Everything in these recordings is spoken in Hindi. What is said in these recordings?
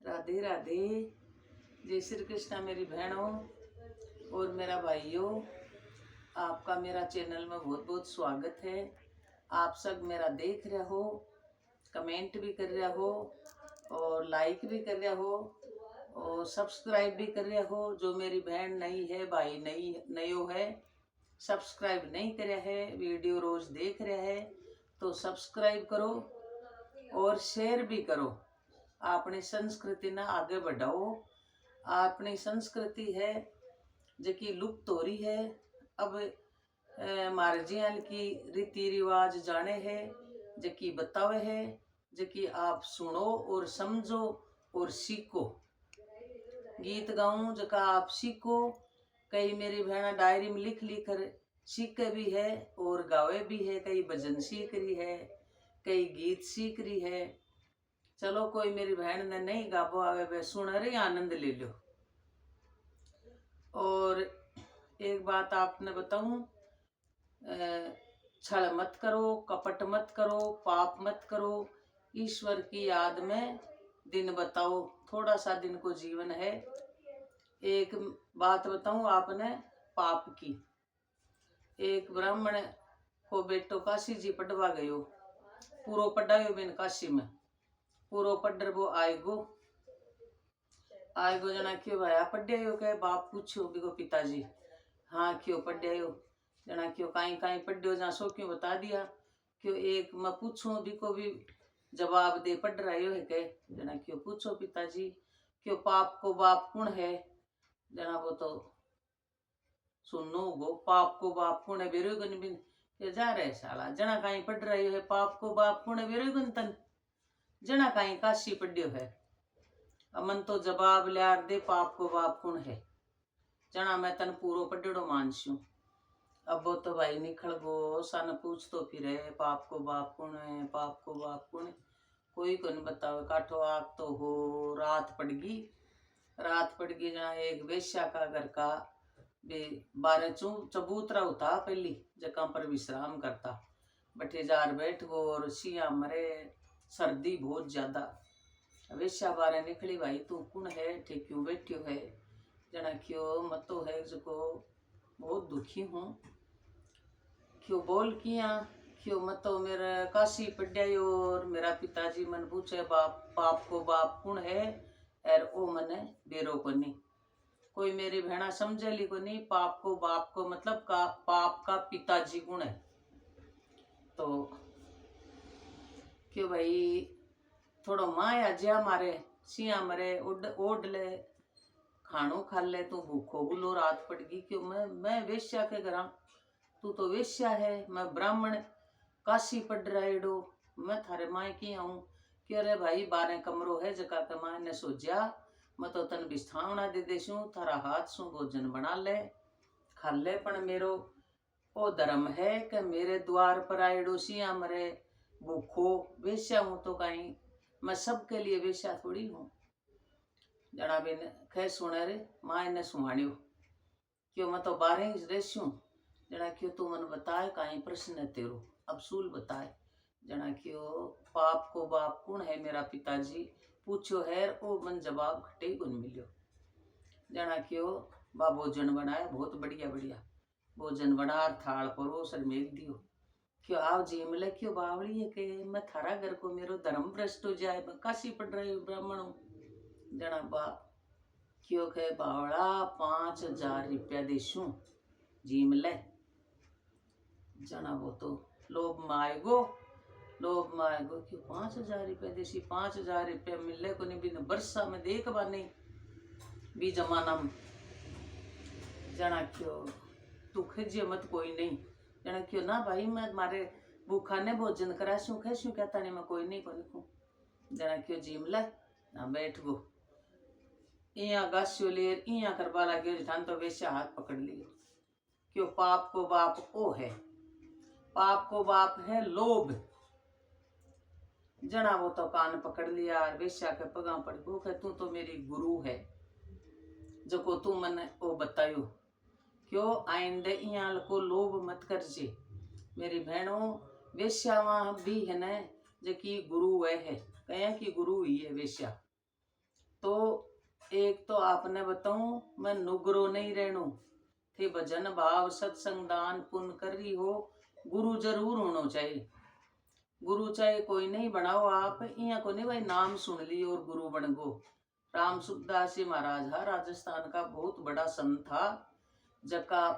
राधे राधे। जय श्री कृष्णा मेरी बहनों और मेरा भाइयों, आपका मेरा चैनल में बहुत बहुत स्वागत है। आप सब मेरा देख रहे हो, कमेंट भी कर रहे हो और लाइक भी कर रहे हो और सब्सक्राइब भी कर रहे हो। जो मेरी बहन नई है, भाई नयो है, सब्सक्राइब नहीं करे है, वीडियो रोज देख रहे है तो सब्सक्राइब करो और शेयर भी करो। अपनी संस्कृति ना आगे बढ़ाओ। अपनी संस्कृति है जो कि लुप्त हो रही है। अब हमारे जियाल की रीति रिवाज जाने है, जो कि बतावे है, जो कि आप सुनो और समझो और सीखो। गीत गाऊं जका आप सीखो। कई मेरी बहना डायरी में लिख लिख कर सीखे भी है और गावे भी है। कई भजन सीख रही है, कई गीत सीख रही है। चलो, कोई मेरी बहन ने नहीं गाबो आवे वे सुन रही, आनंद ले लो। और एक बात आपने बताऊं, छल मत करो, कपट मत करो, पाप मत करो। ईश्वर की याद में दिन बताओ। थोड़ा सा दिन को जीवन है। एक बात बताऊं आपने पाप की। एक ब्राह्मण को बेटो काशी जी पढ़वा गयो, पूरो पढ़ायो बिन काशी में। पूरो पढ़र वो आएगो जना क्यों भाया पढ़िया कहे बाप पूछो बिको पिताजी। हाँ क्यों पढ़िया जना क्यों काई काई पढ़ियो जा सो क्यों बता दिया। क्यों एक मैं पूछूं बिको भी जवाब दे पढ़ रहा है कहे। जना क्यों पूछो पिताजी। क्यों पाप को बाप कौन है। जना वो तो सुनो गो, पाप को बाप कौन है बेरोगन बिन ये जा रहे साला। जना काई पढ़ रहे है, पाप को बाप कौन है बेरोगन तन। जना काई काशी पढ़ियो है। अमन तो जवाब लियार दे पाप को बाप कौन है। जना मैं तन पूरो पढ़ियो मानस्यू। अब वो तो भाई निखल गो सन पूछ तो फिर पाप को बाप कौन है, पाप को बाप कौन है। कोई को नहीं बताओ। काठो आप तो हो। रात पड़ गई जना एक वेश्या का घर का 12 चबूतरा होता पहली जगह पर विश्राम करता। बठे जार बैठ गो और सिया मरे, सर्दी बहुत ज्यादा। वेश्या बारे निकली, भाई तू कौन है, ठीक क्यों बैठ्यो है। जना क्यों मत तो है जो बहुत दुखी हूँ। क्यों बोल किया। क्यों मत तो मेरा काशी पढ़िया और मेरा पिताजी मन पूछे पाप को बाप कौन है। और ओ मने बेरो को नहीं। कोई मेरी बहना समझे ली को नहीं। पाप को बाप को मतलब का पाप का पिताजी कौन है। तो क्यों भाई थोड़ो माया ज्या मारे सिया मरे ओढ़ ले, खानो खा ले। तू भूखो गुलो रात पड़ गई। क्यों मैं वेश्या के घर। तू तो वेश्या है, मैं ब्राह्मण काशी पढ़ रहा। मैं थारे माए की आऊं। क्यों रे भाई 12 कमरो है जका के माए ने सोचा मैं तो तन बिस्थावना दे देशू। थारा हाथ सु भोजन बना ले, खा ले। पण मेरो ओ धर्म है कि मेरे द्वार पर आएडो सिया मरे भूखो। वेश्या हूं तो कहीं मैं सबके लिए वेश्या थोड़ी हूँ। जना बिन खे सुने रे माए ने सुहाण्यो। क्यों मैं तो 12 ही रेस्यू। जना क्यों तू मन बताए काई प्रश्न है तेरो, अब सूल बताए। जना क्यों पाप को बाप कौन है मेरा पिताजी पूछो है। ओ मन जवाब घटे गुन मिलियो। जना क्यों बा भोजन बनाए बहुत बढ़िया बढ़िया भोजन बना थाल परोस और मेल दियो। क्यों आओ जी मिले। क्यों बावली है के मैं थारा घर को मेरो धर्म भ्रष्ट हो जाए, मैं काशी पढ़ रही हूँ ब्राह्मण हूँ। जना बा क्यों कहे बावड़ा 5000 रुपया देशू जी मिले। जना वो तो लोभ में आएगो क्यों 5000 रुपया देसी। 5000 रुपया मिले को नहीं बिन बरसा में देख बा नहीं भी जमाना में। जना क्यों तू खिजे मत कोई नहीं। जना क्यों ना भाई मैं मारे भूखा ने भोजन करा शू खे शू कहता नहीं मैं कोई नहीं को नहीं। जना क्यों जी मिले ना बैठ गो। इया गास्यो लेर इया करवा लगे ठान तो वेश्या हाथ पकड़ लियो। क्यों पाप को बाप ओ है। पाप को बाप है लोभ। जना वो तो कान पकड़ लिया और वेश्या के पगा पड़ गो के तू तो मेरी गुरु है जो को तू मने ओ बतायो। क्यों आइंदे इयाल को लोभ मत करजे। मेरी बहनों वेश्यावा भी है न जो कि गुरु वह है कहें कि गुरु ही है वेश्या। तो एक तो आपने बताऊं, मैं नुगरो नहीं रहनू थे, भजन भाव सत्संग दान पुण्य करी हो, गुरु जरूर होना चाहिए। गुरु चाहे कोई नहीं बनाओ, आप यहाँ को नहीं भाई नाम सुन ली और गुरु बन गो। राम सुखदास जी महाराज हा, राजस्थान का बहुत बड़ा संत था, जका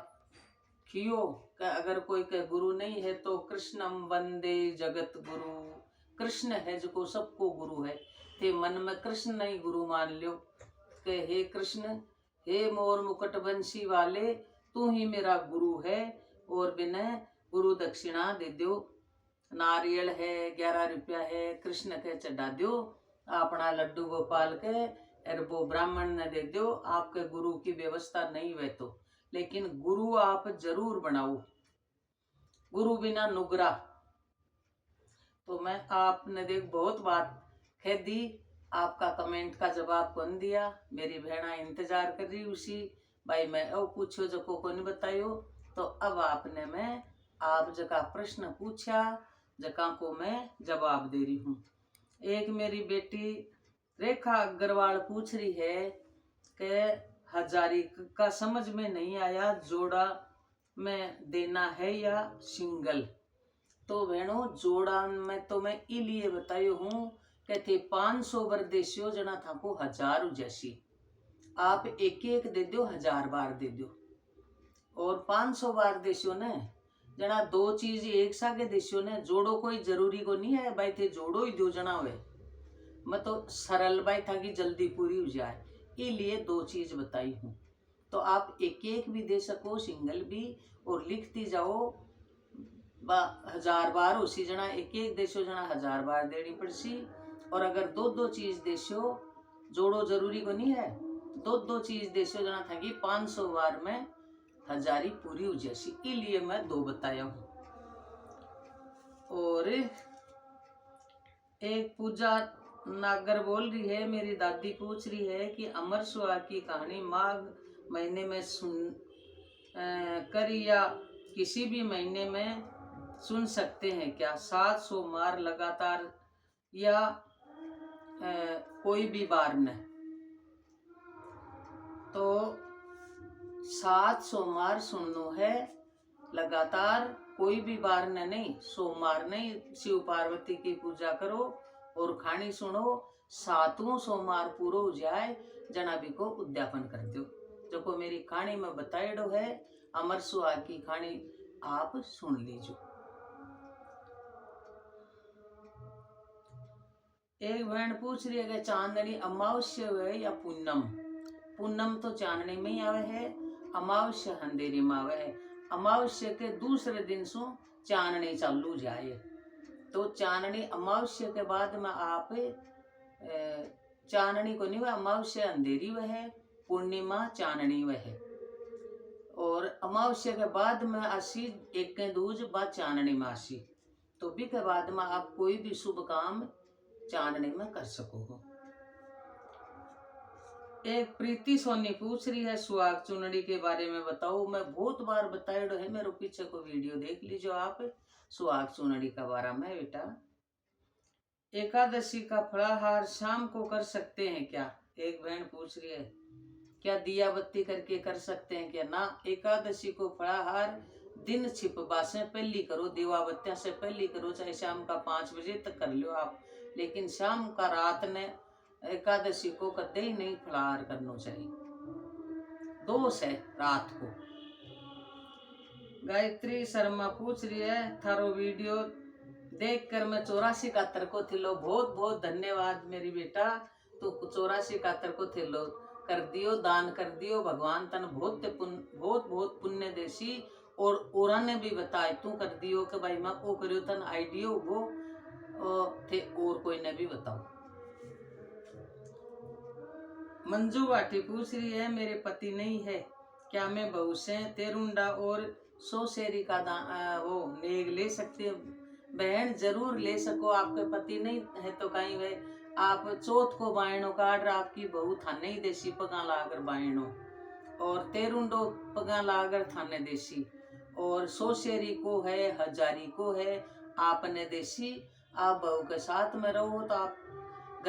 खियो कि अगर कोई के गुरु नहीं है तो कृष्णम वंदे जगत गुरु, कृष्ण है जो सबको गुरु है। ते मन में कृष्ण नहीं गुरु मान लियो कि हे कृष्ण, हे मोर मुकुट बंशी वाले, तू ही मेरा गुरु है, और बिना गुरु दक्षिणा दे दो, नारियल है 11 रुपया है कृष्ण के चढ़ा दो, अपना लड्डू गोपाल के और वो ब्राह्मण ने दे दो, आपके गुरु की व्यवस्था नहीं हुए तो, लेकिन गुरु आप जरूर बनाओ, गुरु बिना नुगरा। तो मैं आपने देख बहुत बात कह दी, आपका कमेंट का जवाब कौन दिया, मेरी बहना इंतजार कर रही उसी भाई, मैं ओ पूछो जो को नहीं बतायो। तो अब आपने मैं आप जगह प्रश्न पूछा, जगह को मैं जवाब दे रही हूँ। एक मेरी बेटी रेखा अग्रवाल पूछ रही है कि हजारी का समझ में नहीं आया, जोड़ा में देना है या सिंगल। तो बहनों जोड़ा में तो मैं इलिए बताई हूँ कहते 500 वर्देशियों जना था को 1000 जैसी, आप एक एक दे दो, 1000 बार दे दो, और 500 बार देशों ने जना दो चीज एक सागे देशों ने जोड़ो, कोई जरूरी को नहीं है भाई थे जोड़ो ही दो जना हुए, मैं तो सरल भाई था कि जल्दी पूरी हो जाए, इसलिए दो चीज बताई हूँ। तो आप एक एक भी दे सको, सिंगल भी, और लिखती जाओ 1000 बार उसी जना एक एक देशो जना 1000 बार देनी पड़सी, और अगर दो दो चीज देशो, जोड़ो जरूरी को नहीं है, दो दो चीज देशो जना था कि 500 बार में हजारी पूरी हो जैसी, इसलिए मैं दो बताया हूँ। और एक पूजा नागर बोल रही है, मेरी दादी पूछ रही है कि अमर सुहाग की कहानी माघ महीने में सुन करी या किसी भी महीने में सुन सकते हैं क्या, 7 सोमवार लगातार या कोई भी बार न। तो 7 सोमवार सुननो है लगातार, कोई भी बार न नहीं, सोमवार नहीं, शिव पार्वती की पूजा करो और खानी सुनो, 7वां सोमवार पूरा हो जाए जना भी को उद्यापन कर दो। जो को मेरी कहानी में बताएडो है अमर सुहाग की कहानी, आप सुन लीजिए। एक बहन पूछ रही है कि चांदनी अमावस्या है या पूनम। पूनम तो चांदनी में ही आवे है, अमावस्या अंधेरी में आवे है। अमावस्या के दूसरे दिन से चांदनी चालू जाए, तो चांदनी अमावस्या के बाद में आप चांदनी को नहीं, वह अमावस्या अंधेरी वह है, पूर्णिमा चांदनी वह है, और अमावस्या के बाद में आसी एक के दूज बाद चांदनी में आसी, तो भी के बाद में आप कोई भी शुभ काम चांदनी में कर सको हो। एक प्रीति सोनी पूछ रही है सुहाग चुनड़ी के बारे में बताओ। मैं बहुत बार बताया है, मेरे पीछे को वीडियो देख लीजिए आप सुहाग चुनड़ी का बारे में। बेटा एकादशी का फलाहार शाम को कर सकते हैं क्या, एक बहन पूछ रही है, क्या दिया बत्ती करके कर सकते हैं क्या। ना, एकादशी को फलाहार दिन छिपवा से पहली करो, दीवा बत्तियां से पहली करो, चाहे शाम का 5 बजे तक कर लो आप, लेकिन शाम का रात ने एकादशी को कदे ही नहीं फलाहार करना चाहिए, दोष है रात को। गायत्री शर्मा पूछ रही है थारो वीडियो देखकर मैं 84 को थिलो, बहुत बहुत धन्यवाद मेरी बेटा, तो 84 को थिलो कर दियो, दान कर दियो, भगवान तन बहुत बहुत पुण्य देसी, और औरा ने भी बताए तू कर दियो कि भाई मैं वो करियो तन आइडियो वो थे, और कोई ने भी बताओ। मंजू वाटी पूछ रही है मेरे पति नहीं है, क्या मैं बहू से तेरुंडा और 100 शेरी का वो नेग ले सकती है। बहन जरूर ले सको, आपके पति नहीं है तो कहीं वे आप चौथ को बायणो काट आपकी बहू थाने ही देसी पगा लागर बायणो, और तेरुंडो पगा लागर थाने देसी, और 100 शेरी को है, हजारी को है आपने देसी। आप बहू के साथ में रहो तो आप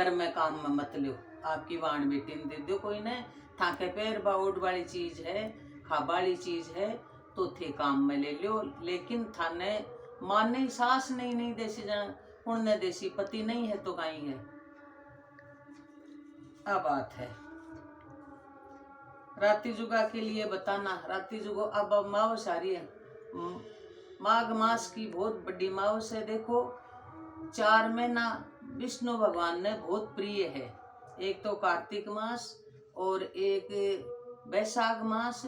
घर में काम में मत लो। आपकी वाण बेटी ने दे दो कोई ने, थाके पैर बाउड वाली चीज है, खाबा वाली चीज है तो थे काम में ले लो। लेकिन थाने माने सास नहीं देसी जन उनने देसी पति नहीं है तो कहीं है। अब बात है राती जुगा के लिए बताना। राती जुगो अब मावस आ रही है, माघ मास की बहुत बड़ी मावस है। देखो 4 महीना विष्णु भगवान ने बहुत प्रिय है। एक तो कार्तिक मास और एक वैशाख मास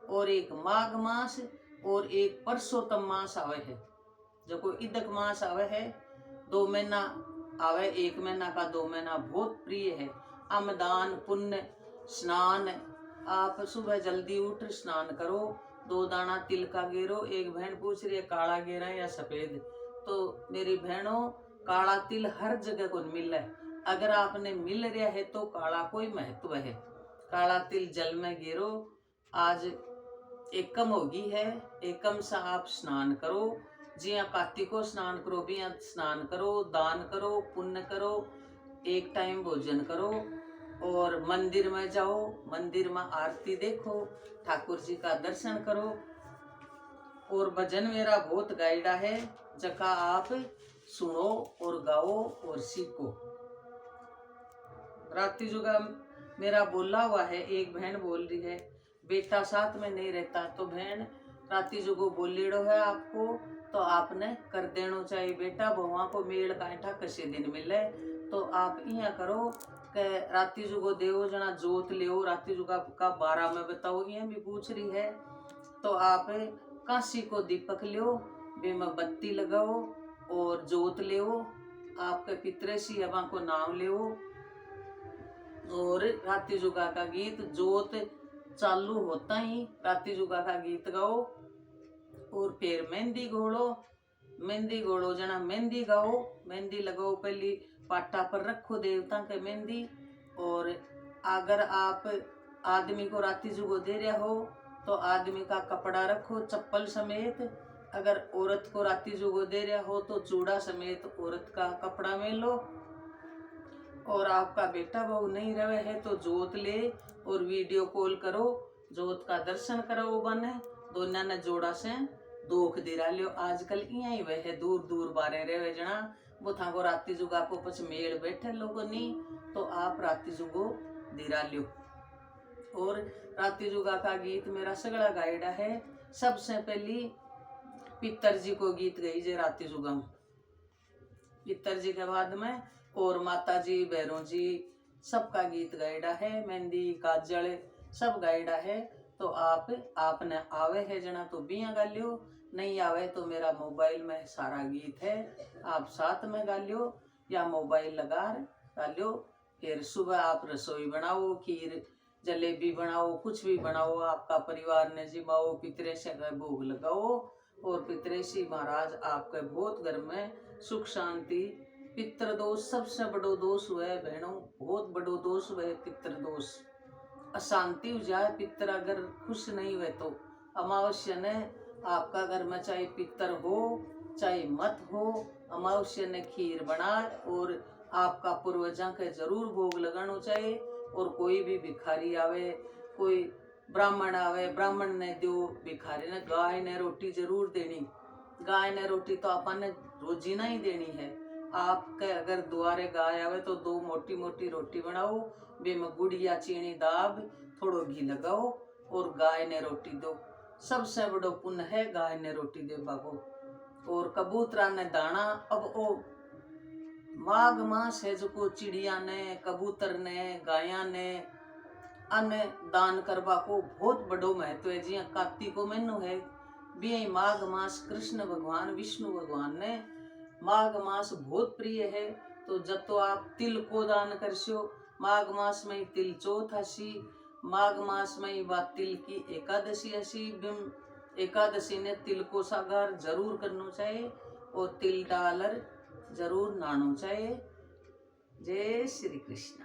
और एक माघ मास और एक परसोत्तम मास आवे है। जो कोई इदक मास आवे है 2 महीना आवे, 1 महीना का 2 महीना बहुत प्रिय है। अमदान पुण्य स्नान, आप सुबह जल्दी उठ स्नान करो, 2 दाना तिल का गेरो। एक बहन पूछ रही है काला गेरा या सफेद, तो मेरी बहनों काला तिल हर जगह को मिल है। अगर आपने मिल रहा है तो काला कोई महत्व है। काला तिल जल में गेरो। आज एकम होगी है, एकम से आप स्नान करो, जिया कार्तिको स्नान करो भी स्नान करो, दान करो, पुण्य करो, एक टाइम भोजन करो और मंदिर में जाओ, मंदिर में आरती देखो, ठाकुर जी का दर्शन करो। और भजन मेरा बहुत गाइडा है, जका आप सुनो और गाओ और सीखो। रात्रि जुगा मेरा बोला हुआ है। एक बहन बोल रही है बेटा साथ में नहीं रहता, तो बहन राती जुगो बोलेड़ो है आपको तो आपने कर देनो चाहिए। बेटा बहुआ को मेल कांठा कसे दिन मिले, तो आप यहाँ करो कि राती जुगो देव जना जोत ले। राती जुगा का 12 में बताओ, ये भी पूछ रही है। तो आप काशी को दीपक लियो, बे में बत्ती लगाओ और जोत ले। आपके पितृषि हवा को नाम ले और राती जुगा का गीत जोत चालू होता ही राती जुगा का गीत गाओ। और फिर मेहंदी घोड़ो, मेहंदी घोड़ो जना मेहंदी गाओ, मेहंदी लगाओ। पहली पाटा पर रखो देवता के मेहंदी। और अगर आप आदमी को राती जुगो दे रहे हो तो आदमी का कपड़ा रखो चप्पल समेत। अगर औरत को राती जुगो दे रहे हो तो चूड़ा समेत औरत का कपड़ा में लो। और आपका बेटा बहू नहीं रहे है तो जोत ले और वीडियो कॉल करो, जोत का दर्शन करो। बने दोनों ने जोड़ा से दोख दिरा लियो। आजकल यहाँ ही वह दूर दूर बारे रहे जना, वो था को राती जुगा को पछ मेल बैठे लोगों नी, तो आप राती जुगो दिरा लियो। और राती जुगा का गीत मेरा सगड़ा गाइडा है। सबसे पहली पितर जी को गीत गई जे राती जुगा में, पितर जी के बाद में और माता जी भैरों जी सबका गीत गाइडा है। मेहंदी काजल सब गाइडा है। तो आपने आवे है जना तो बिया गा लियो, नहीं आवे तो मेरा मोबाइल में सारा गीत है, आप साथ में गा लियो या मोबाइल लगा गा लियो। फिर सुबह आप रसोई बनाओ, खीर जलेबी बनाओ, कुछ भी बनाओ, आपका परिवार ने जिमाओ, पितृषि का भोग लगाओ। और पितृषि महाराज आपके बहुत घर में सुख शांति। पितृ दोष सबसे बड़ो दोष हुआ है बहनों, बहुत बड़ो दोष हुआ है पितृ दोष। अशांति हो जाए पितर अगर खुश नहीं हुए तो अमावस्या ने आपका घर में चाहे पितर हो चाहे मत हो, अमावस्या ने खीर बनाए और आपका पूर्वजा के जरूर भोग लगाना चाहिए। और कोई भी भिखारी आवे, कोई ब्राह्मण आवे, ब्राह्मण ने दो, भिखारी ने गाय ने रोटी जरूर देनी। गाय ने रोटी तो अपन ने रोजीना ही देनी है। आपके अगर द्वारे गाय आवे तो 2 मोटी मोटी रोटी बनाओ, बे में गुड़ या चीनी दाब, थोड़ो घी लगाओ और गाय ने रोटी दो। सबसे बड़ो पुण्य है गाय ने रोटी दे बाबू। और कबूतरा ने दाना, अब ओ माघ मास है जो को चिड़िया ने, कबूतर ने, गाया ने अन्न दान करवा को बहुत बड़ो महत्व है। जिया कार्तिक को महीनो है भी माघ मास कृष्ण भगवान विष्णु भगवान ने माघ मास बहुत प्रिय है। तो जब तो आप तिल को दान करसो, माघ मास में तिल चौथ हसी, माघ मास में बात तिल की एकादशी हसी। एकादशी ने तिल को सागार जरूर करना चाहिए और तिल डालर जरूर नानो चाहिए। जय श्री कृष्ण।